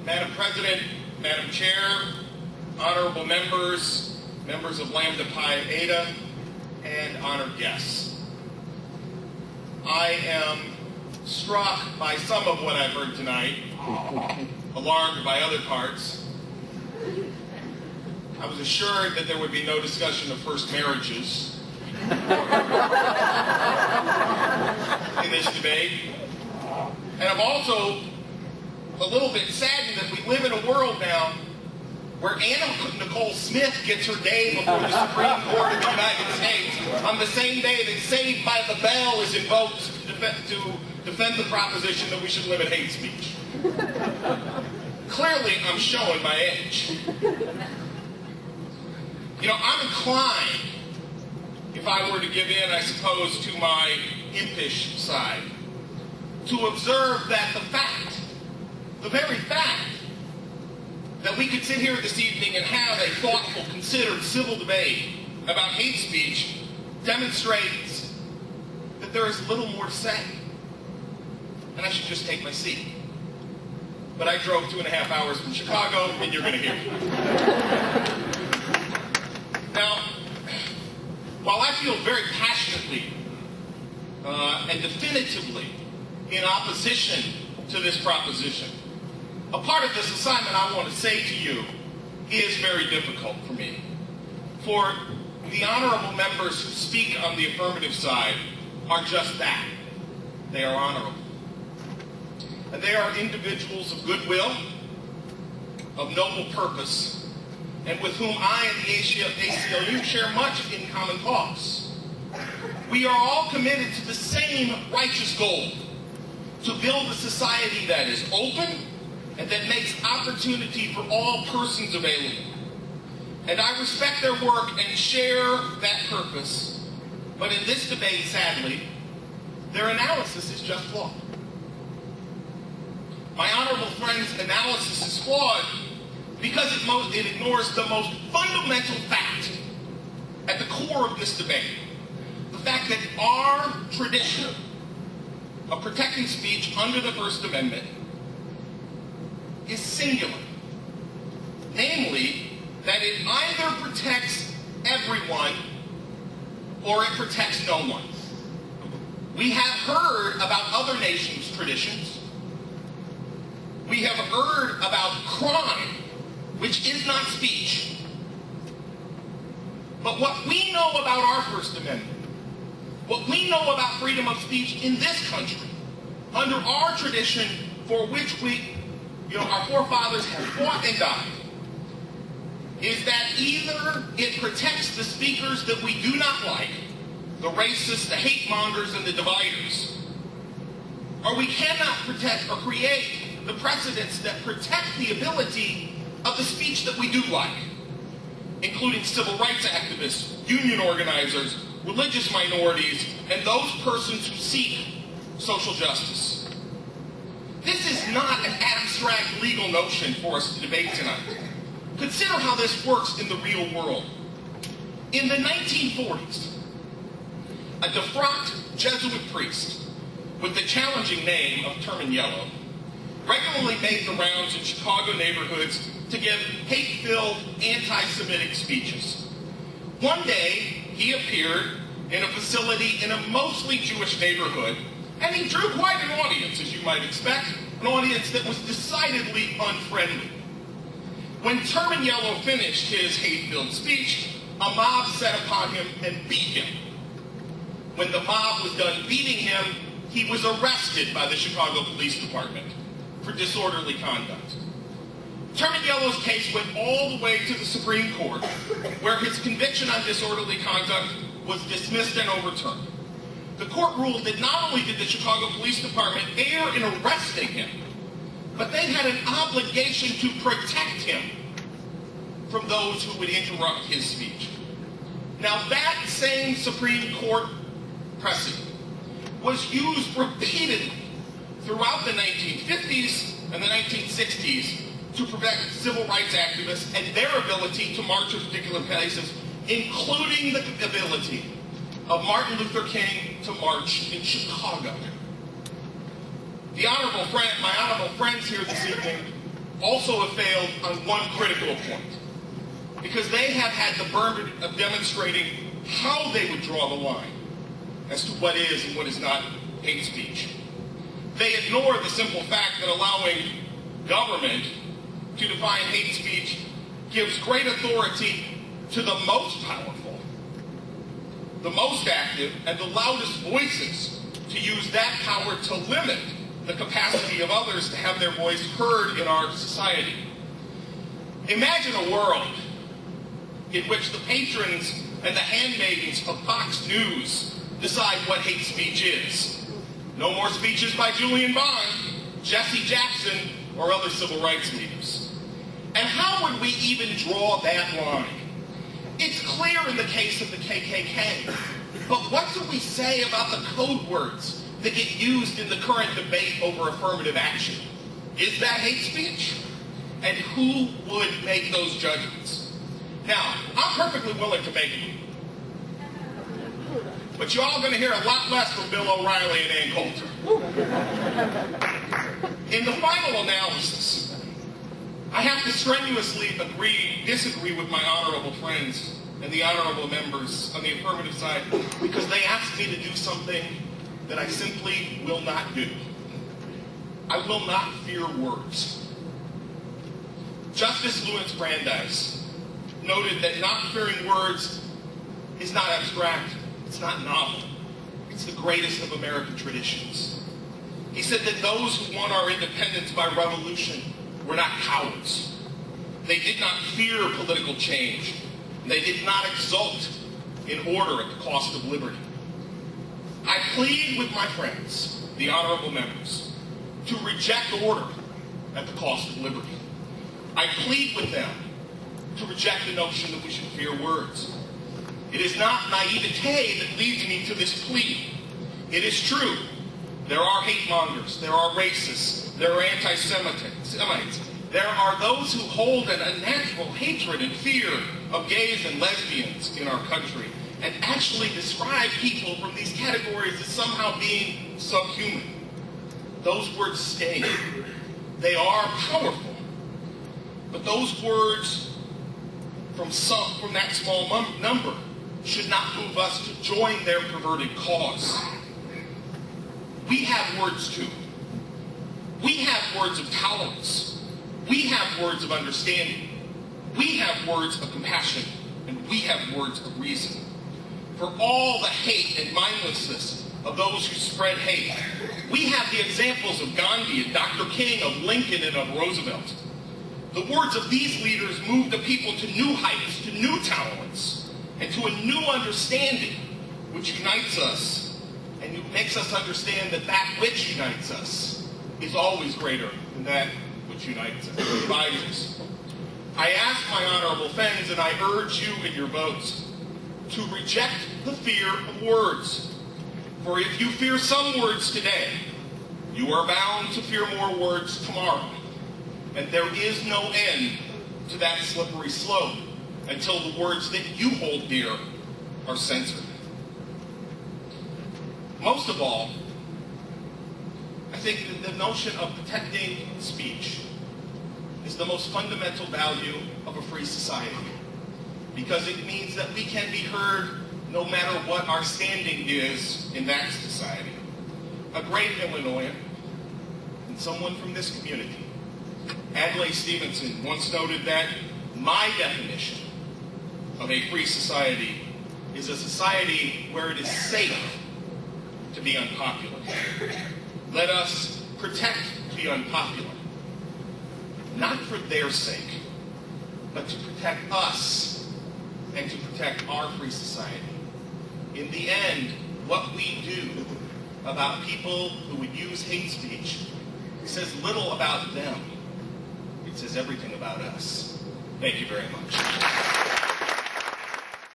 Madam President, Madam Chair, honorable members, members of Lambda Pi Eta, and honored guests. I am struck by some of what I've heard tonight, alarmed by other parts. I was assured that there would be no discussion of first marriages in this debate. And I'm also a little bit saddened that we live in a world now where Anna Nicole Smith gets her day before the Supreme Court of the United States on the same day that Saved by the Bell is invoked to defend the proposition that we should limit hate speech. Clearly, I'm showing my age. You know, I'm inclined, if I were to give in, I suppose, to my impish side, to observe that the very fact, that we could sit here this evening and have a thoughtful, considered, civil debate about hate speech demonstrates that there is little more to say. And I should just take my seat. But I drove 2.5 hours from Chicago, and you're going to hear me. Now, while I feel very passionately and definitively in opposition to this proposition, a part of this assignment I want to say to you is very difficult for me. For the honorable members who speak on the affirmative side are just that. They are honorable. And they are individuals of goodwill, of noble purpose, and with whom I and the ACLU share much in common cause. We are all committed to the same righteous goal, to build a society that is open and that makes opportunity for all persons available. And I respect their work and share that purpose, but in this debate, sadly, their analysis is just flawed. My honorable friend's analysis is flawed because it ignores the most fundamental fact at the core of this debate. The fact that our tradition of protecting speech under the First Amendment is singular. Namely, that it either protects everyone or it protects no one. We have heard about other nations' traditions. We have heard about crime, which is not speech. But what we know about our First Amendment, what we know about freedom of speech in this country, under our tradition for which our forefathers have fought and died, is that either it protects the speakers that we do not like, the racists, the hate mongers, and the dividers, or we cannot protect or create the precedents that protect the ability of the speech that we do like, including civil rights activists, union organizers, religious minorities, and those persons who seek social justice. This is not an abstract legal notion for us to debate tonight. Consider how this works in the real world. In the 1940s, a defrocked Jesuit priest with the challenging name of Terminiello regularly made the rounds in Chicago neighborhoods to give hate-filled, anti-Semitic speeches. One day, he appeared in a facility in a mostly Jewish neighborhood, and he drew quite an audience, as you might expect, an audience that was decidedly unfriendly. When Terminiello finished his hate-filled speech, a mob set upon him and beat him. When the mob was done beating him, he was arrested by the Chicago Police Department for disorderly conduct. Terminiello's case went all the way to the Supreme Court, where his conviction on disorderly conduct was dismissed and overturned. The court ruled that not only did the Chicago Police Department err in arresting him, but they had an obligation to protect him from those who would interrupt his speech. Now that same Supreme Court precedent was used repeatedly throughout the 1950s and the 1960s to prevent civil rights activists and their ability to march in particular places, including the ability of Martin Luther King to march in Chicago. My honorable friends here this evening also have failed on one critical point, because they have had the burden of demonstrating how they would draw the line as to what is and what is not hate speech. They ignore the simple fact that allowing government to define hate speech gives great authority to the most powerful, the most active, and the loudest voices to use that power to limit the capacity of others to have their voice heard in our society. Imagine a world in which the patrons and the handmaidens of Fox News decide what hate speech is. No more speeches by Julian Bond, Jesse Jackson, or other civil rights leaders. And how would we even draw that line? It's clear in the case of the KKK, but what do we say about the code words that get used in the current debate over affirmative action? Is that hate speech? And who would make those judgments? Now, I'm perfectly willing to make them. But you're all going to hear a lot less from Bill O'Reilly and Ann Coulter. In the final analysis, I have to strenuously disagree with my honorable friends and the honorable members on the affirmative side, because they asked me to do something that I simply will not do. I will not fear words. Justice Louis Brandeis noted that not fearing words is not abstract, it's not novel, it's the greatest of American traditions. He said that those who won our independence by revolution were not cowards. They did not fear political change. They did not exult in order at the cost of liberty. I plead with my friends, the honorable members, to reject order at the cost of liberty. I plead with them to reject the notion that we should fear words. It is not naivete that leads me to this plea. It is true. There are hate mongers, there are racists, there are anti-Semites. There are those who hold an unnatural hatred and fear of gays and lesbians in our country, and actually describe people from these categories as somehow being subhuman. Those words sting. They are powerful. But those words from that small number should not move us to join their perverted cause. We have words too. We have words of tolerance. We have words of understanding. We have words of compassion. And we have words of reason. For all the hate and mindlessness of those who spread hate, we have the examples of Gandhi and Dr. King, of Lincoln, and of Roosevelt. The words of these leaders move the people to new heights, to new tolerance, and to a new understanding which unites us and makes us understand that that which unites us is always greater than that which unites us, divides us. I ask my honorable friends, and I urge you in your votes, to reject the fear of words. For if you fear some words today, you are bound to fear more words tomorrow. And there is no end to that slippery slope until the words that you hold dear are censored. Most of all, I think that the notion of protecting speech is the most fundamental value of a free society, because it means that we can be heard no matter what our standing is in that society. A great Illinoisan, and someone from this community, Adlai Stevenson, once noted that my definition of a free society is a society where it is safe to be unpopular. Let us protect the unpopular, not for their sake, but to protect us and to protect our free society. In the end, what we do about people who would use hate speech says little about them. It says everything about us. Thank you very much.